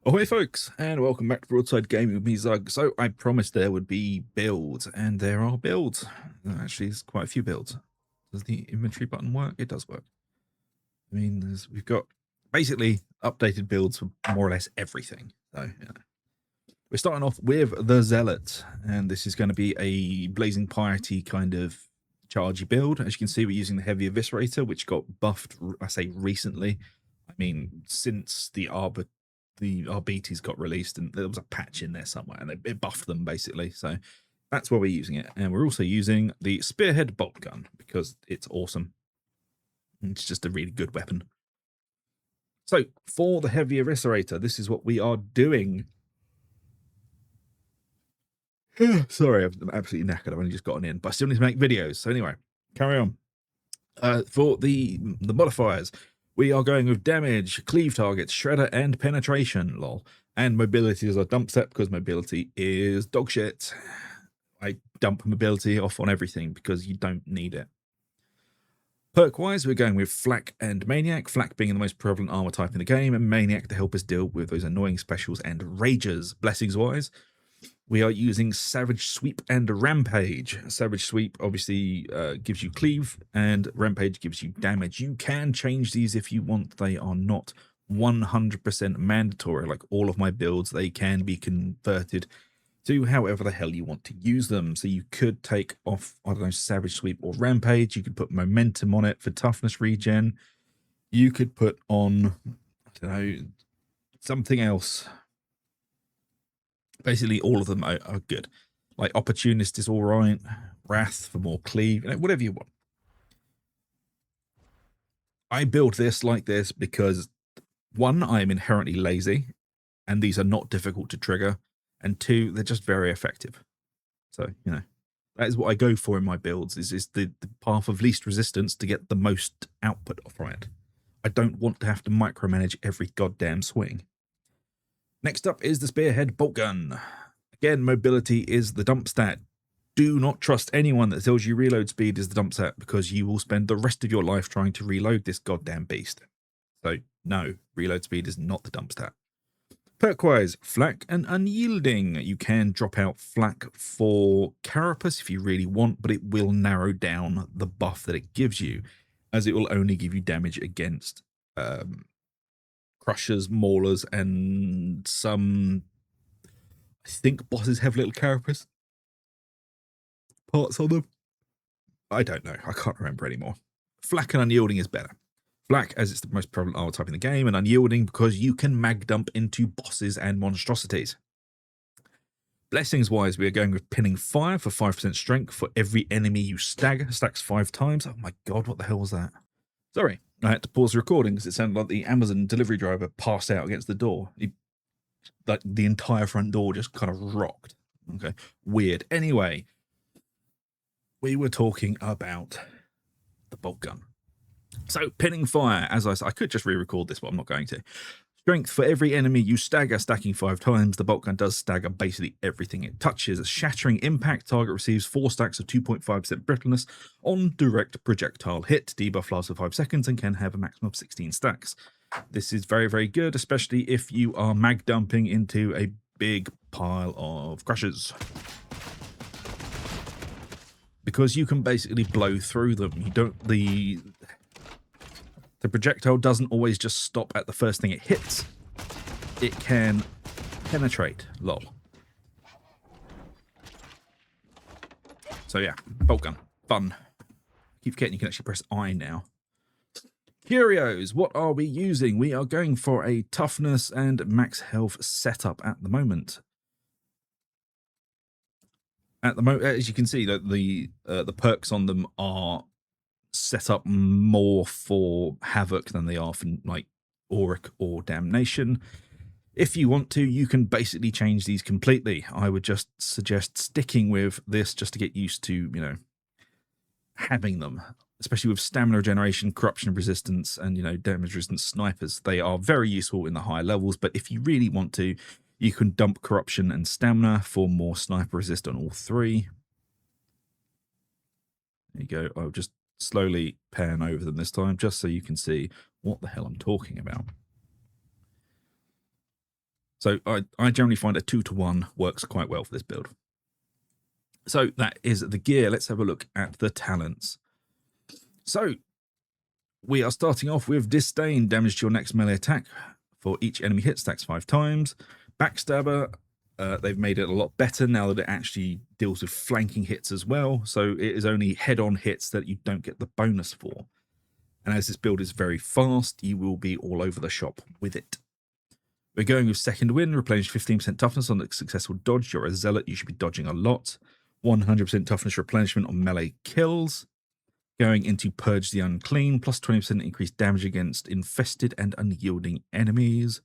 Ahoy folks, and welcome back to Broadside Gaming with me, Zug. So I promised there would be builds, and there are builds. Actually, there's quite a few builds. Does the inventory button work? It does work. I mean, we've got basically updated builds for more or less everything. So yeah. We're starting off with the Zealot, and this is going to be a blazing piety kind of chargey build. As you can see, we're using the heavy Eviscerator, which got buffed, I say recently. I mean, since the RBTs got released, and there was a patch in there somewhere, and it buffed them basically. So that's why we're using it. And we're also using the Spearhead Bolt Gun because it's awesome. It's just a really good weapon. So for the heavy Eviscerator, this is what we are doing. Sorry, I'm absolutely knackered. I've only just gotten in, but I still need to make videos. So anyway, carry on. For the modifiers, we are going with damage, cleave targets, shredder, and penetration, lol. And mobility is our dump set because mobility is dog shit. I dump mobility off on everything because you don't need it. Perk-wise, we're going with Flak and Maniac, Flak being the most prevalent armor type in the game, and Maniac to help us deal with those annoying specials and rages. Blessings-wise, we are using Savage Sweep and Rampage. Savage Sweep obviously gives you cleave, and Rampage gives you damage. You can change these if you want. They are not 100% mandatory. Like all of my builds, they can be converted to however the hell you want to use them. So you could take off, I don't know, Savage Sweep or Rampage. You could put Momentum on it for toughness regen. You could put on, I don't know, something else. Basically, all of them are good. Like Opportunist is all right. Wrath for more cleave, whatever you want. I build this like this because, one, I am inherently lazy, and these are not difficult to trigger. And two, they're just very effective. So, that is what I go for in my builds, is the path of least resistance to get the most output from it. I don't want to have to micromanage every goddamn swing. Next up is the Spearhead Bolt Gun. Again, mobility is the dump stat. Do not trust anyone that tells you reload speed is the dump stat, because you will spend the rest of your life trying to reload this goddamn beast. So, no, reload speed is not the dump stat. Perk-wise, Flak and Unyielding. You can drop out Flak for Carapace if you really want, but it will narrow down the buff that it gives you, as it will only give you damage against Crushers, Maulers, and some, I think bosses have little Carapace parts on them. I don't know. I can't remember anymore. Flak and Unyielding is better. Flak, as it's the most prevalent armor type in the game, and Unyielding because you can mag dump into bosses and monstrosities. Blessings-wise, we are going with Pinning Fire for 5% strength for every enemy you stagger. Stacks 5 times. Oh my god, what the hell was that? Sorry, I had to pause the recording because it sounded like the Amazon delivery driver passed out against the door. Like the entire front door just kind of rocked. Okay, weird. Anyway, we were talking about the bolt gun. So, Pinning Fire, as I could just re-record this, but I'm not going to. Strength for every enemy you stagger, stacking 5 times. The bolt gun does stagger basically everything it touches. A shattering impact. Target receives 4 stacks of 2.5% brittleness on direct projectile hit. Debuff lasts for 5 seconds and can have a maximum of 16 stacks. This is very, very good, especially if you are mag dumping into a big pile of crushers, because you can basically blow through them. You don't the projectile doesn't always just stop at the first thing it hits. It can penetrate. Lol. So yeah, bolt gun. Fun. Keep forgetting you can actually press I now. Curios, what are we using? We are going for a toughness and max health setup at the moment. As you can see, the perks on them are set up more for Havoc than they are for like Auric or Damnation. If you want to, you can basically change these completely. I would just suggest sticking with this just to get used to, having them, especially with stamina regeneration, corruption resistance, and, damage resistant snipers. They are very useful in the higher levels, but if you really want to, you can dump corruption and stamina for more sniper resist on all 3. There you go. I'll just slowly pan over them this time, just so you can see what the hell I'm talking about. So I generally find a 2-to-1 works quite well for this build. So that is the gear. Let's have a look at the talents. So we are starting off with Disdain. Damage to your next melee attack for each enemy hit, stacks 5 times. Backstabber, they've made it a lot better now that it actually deals with flanking hits as well. So it is only head-on hits that you don't get the bonus for. And as this build is very fast, you will be all over the shop with it. We're going with Second Wind, replenish 15% toughness on a successful dodge. You're a Zealot, you should be dodging a lot. 100% toughness replenishment on melee kills. Going into Purge the Unclean, plus 20% increased damage against infested and unyielding enemies.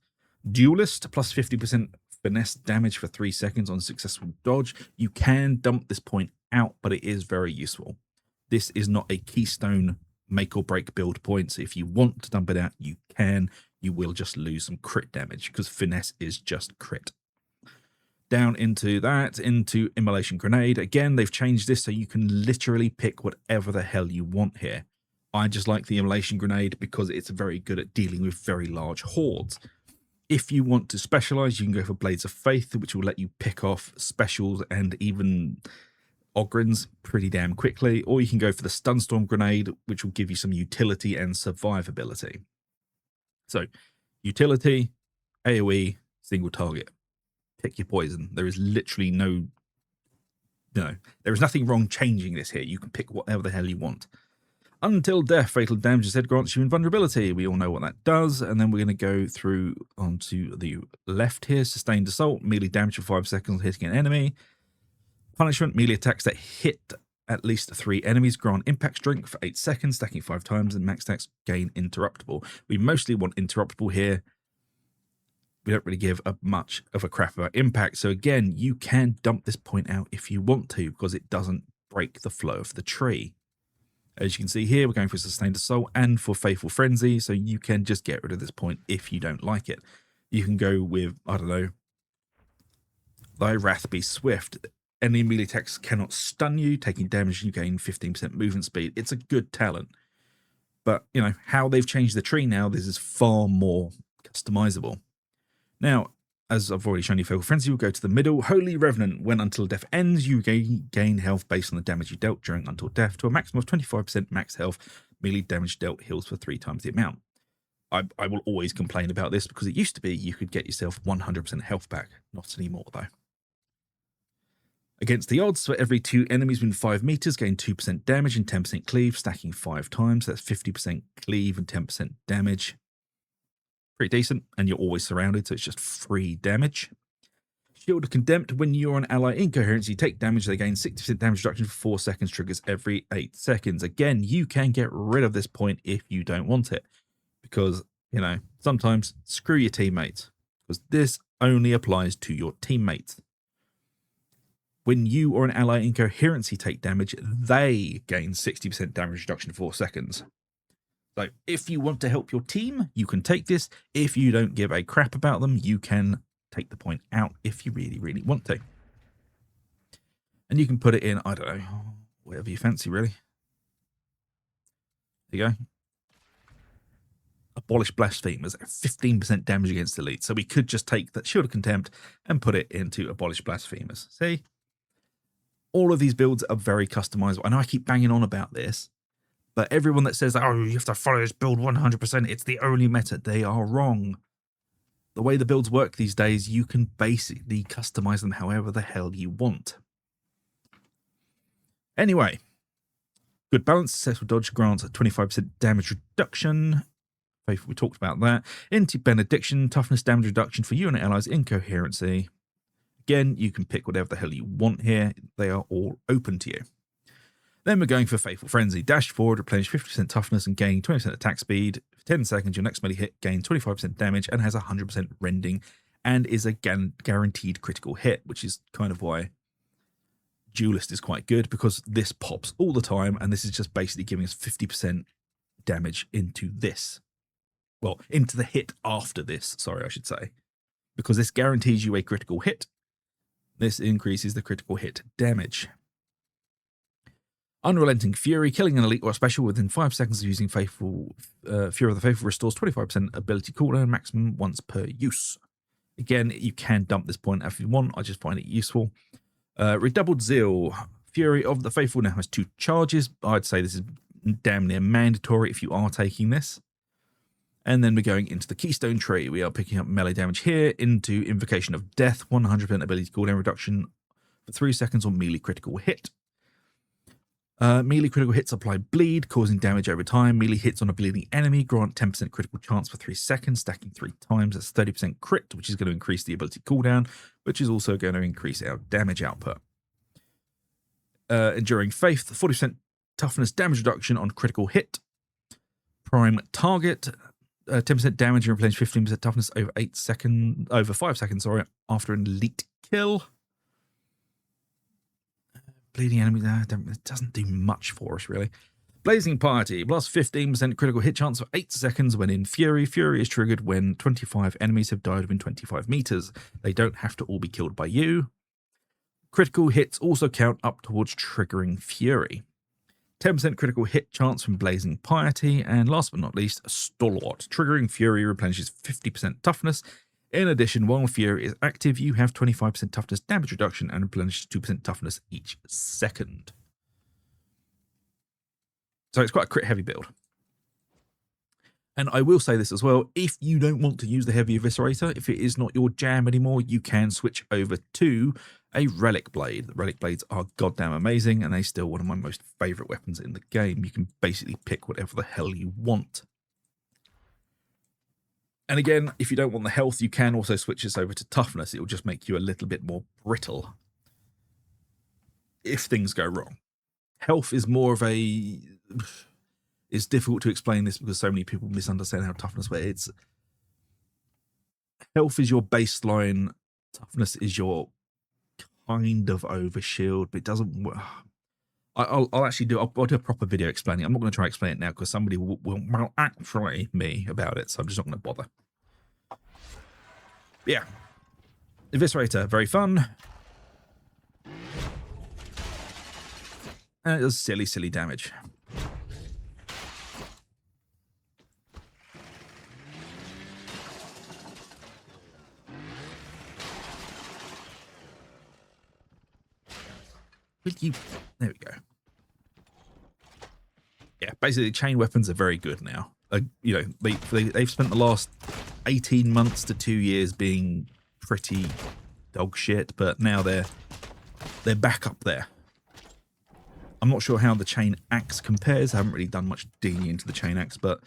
Duelist, plus 50% finesse damage for 3 seconds on successful dodge. You can dump this point out, but it is very useful. This is not a Keystone make or break build point, so if you want to dump it out, you can. You will just lose some crit damage, because finesse is just crit. Down into that, into Immolation Grenade. Again, they've changed this so you can literally pick whatever the hell you want here. I just like the Immolation Grenade because it's very good at dealing with very large hordes. If you want to specialize, you can go for Blades of Faith, which will let you pick off specials and even Ogryns pretty damn quickly. Or you can go for the Stunstorm Grenade, which will give you some utility and survivability. So, utility, AoE, single target. Pick your poison. There is literally there is nothing wrong changing this here. You can pick whatever the hell you want. Until death, fatal damage instead grants you invulnerability. We all know what that does. And then we're going to go through onto the left here. Sustained assault, melee damage for 5 seconds hitting an enemy. Punishment, melee attacks that hit at least 3 enemies grant impact strength for 8 seconds, stacking 5 times, and max attacks gain interruptible. We mostly want interruptible here. We don't really give much of a crap about impact. So again, you can dump this point out if you want to, because it doesn't break the flow of the tree. As you can see here, we're going for Sustained Assault and for Faithful Frenzy, so you can just get rid of this point if you don't like it. You can go with, I don't know, Thy Wrath Be Swift. Any melee attacks cannot stun you. Taking damage, you gain 15% movement speed. It's a good talent. But, you know, how they've changed the tree now, this is far more customizable. Now, as I've already shown you, Faithful Frenzy will go to the middle. Holy Revenant, when until death ends, you gain health based on the damage you dealt during until death to a maximum of 25% max health. Melee damage dealt heals for 3 times the amount. I will always complain about this because it used to be you could get yourself 100% health back. Not anymore, though. Against the odds, for every 2 enemies within 5 meters, gain 2% damage and 10% cleave, stacking 5 times. That's 50% cleave and 10% damage. Pretty decent, and you're always surrounded, so it's just free damage. Shield of Contempt, when you're an ally incoherence, you take damage, they gain 60% damage reduction for 4 seconds, triggers every 8 seconds. Again, you can get rid of this point if you don't want it, because, you know, sometimes screw your teammates, because this only applies to your teammates. When you or an ally incoherency take damage, they gain 60% damage reduction for 4 seconds. So if you want to help your team, you can take this. If you don't give a crap about them, you can take the point out if you really, really want to. And you can put it in, I don't know, whatever you fancy, really. There you go. Abolish Blasphemers, 15% damage against elite. So we could just take that Shield of Contempt and put it into Abolish Blasphemers. See? All of these builds are very customizable. I know I keep banging on about this, but everyone that says, oh, you have to follow this build 100%, it's the only meta, they are wrong. The way the builds work these days, you can basically customize them however the hell you want. Anyway, good balance, successful dodge grants a 25% damage reduction. Faithful, we talked about that. Into Benediction, toughness damage reduction for you and allies, incoherency. Again, you can pick whatever the hell you want here. They are all open to you. Then we're going for Faithful Frenzy. Dash forward, replenish 50% toughness and gain 20% attack speed. For 10 seconds, your next melee hit gains 25% damage and has 100% rending and is a guaranteed critical hit, which is kind of why Duelist is quite good, because this pops all the time, and this is just basically giving us 50% damage into this. Well, into the hit after this, sorry, I should say. Because this guarantees you a critical hit. This increases the critical hit damage. Unrelenting Fury, killing an elite or a special within 5 seconds of using Faithful Fury of the Faithful restores 25% ability cooldown, maximum once per use. Again, you can dump this point if you want. I just find it useful. Redoubled Zeal. Fury of the Faithful now has 2 charges. I'd say this is damn near mandatory if you are taking this. And then we're going into the Keystone tree. We are picking up melee damage here into Invocation of Death, 100% ability cooldown reduction for 3 seconds on melee critical hit. Melee critical hits apply bleed, causing damage over time. Melee hits on a bleeding enemy grant 10% critical chance for 3 seconds, stacking 3 times. That's 30% crit, which is going to increase the ability cooldown, which is also going to increase our damage output. Enduring Faith, 40% toughness damage reduction on critical hit. Prime target, 10% damage and replenish 15% toughness over 5 seconds, after an elite kill. Bleeding enemy, it doesn't do much for us, really. Blazing Piety, plus 15% critical hit chance for 8 seconds when in Fury. Fury is triggered when 25 enemies have died within 25 meters. They don't have to all be killed by you. Critical hits also count up towards triggering Fury. 10% critical hit chance from Blazing Piety. And last but not least, Stalwart. Triggering Fury replenishes 50% toughness. In addition, while Fury is active, you have 25% toughness damage reduction and replenishes 2% toughness each second. So it's quite a crit heavy build. And I will say this as well, if you don't want to use the heavy Eviscerator, if it is not your jam anymore, you can switch over to a Relic Blade. The Relic Blades are goddamn amazing, and they're still one of my most favourite weapons in the game. You can basically pick whatever the hell you want. And again, if you don't want the health, you can also switch this over to toughness. It will just make you a little bit more brittle if things go wrong. Health is more of a... It's difficult to explain this because so many people misunderstand how toughness works. Health is your baseline. Toughness is your kind of overshield, but it doesn't work. I'll do a proper video explaining it. I'm not going to try to explain it now because somebody will actually me about it, so I'm just not going to bother. But yeah. Eviscerator, very fun. And it does silly damage. There we go. Yeah, basically chain weapons are very good now. You know, they've spent the last 18 months to 2 years being pretty dog shit, but now they're back up there. I'm not sure how the chain axe compares. I haven't really done much digging into the chain axe, but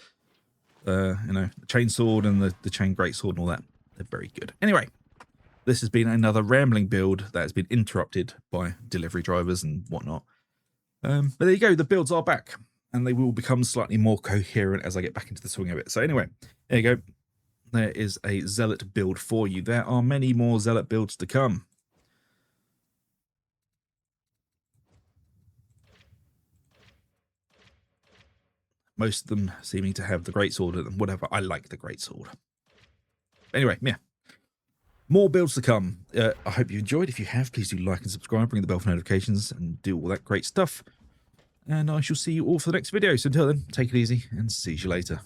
you know, the chain sword and the chain greatsword and all that, they're very good. Anyway, this has been another rambling build that has been interrupted by delivery drivers and whatnot. But there you go, the builds are back, and they will become slightly more coherent as I get back into the swing of it. So anyway, there you go. There is a Zealot build for you. There are many more Zealot builds to come. Most of them seeming to have the greatsword and whatever. I like the greatsword. Anyway, yeah. More builds to come. I hope you enjoyed. If you have, please do like and subscribe, ring the bell for notifications, and do all that great stuff. And I shall see you all for the next video. So until then, take it easy and see you later.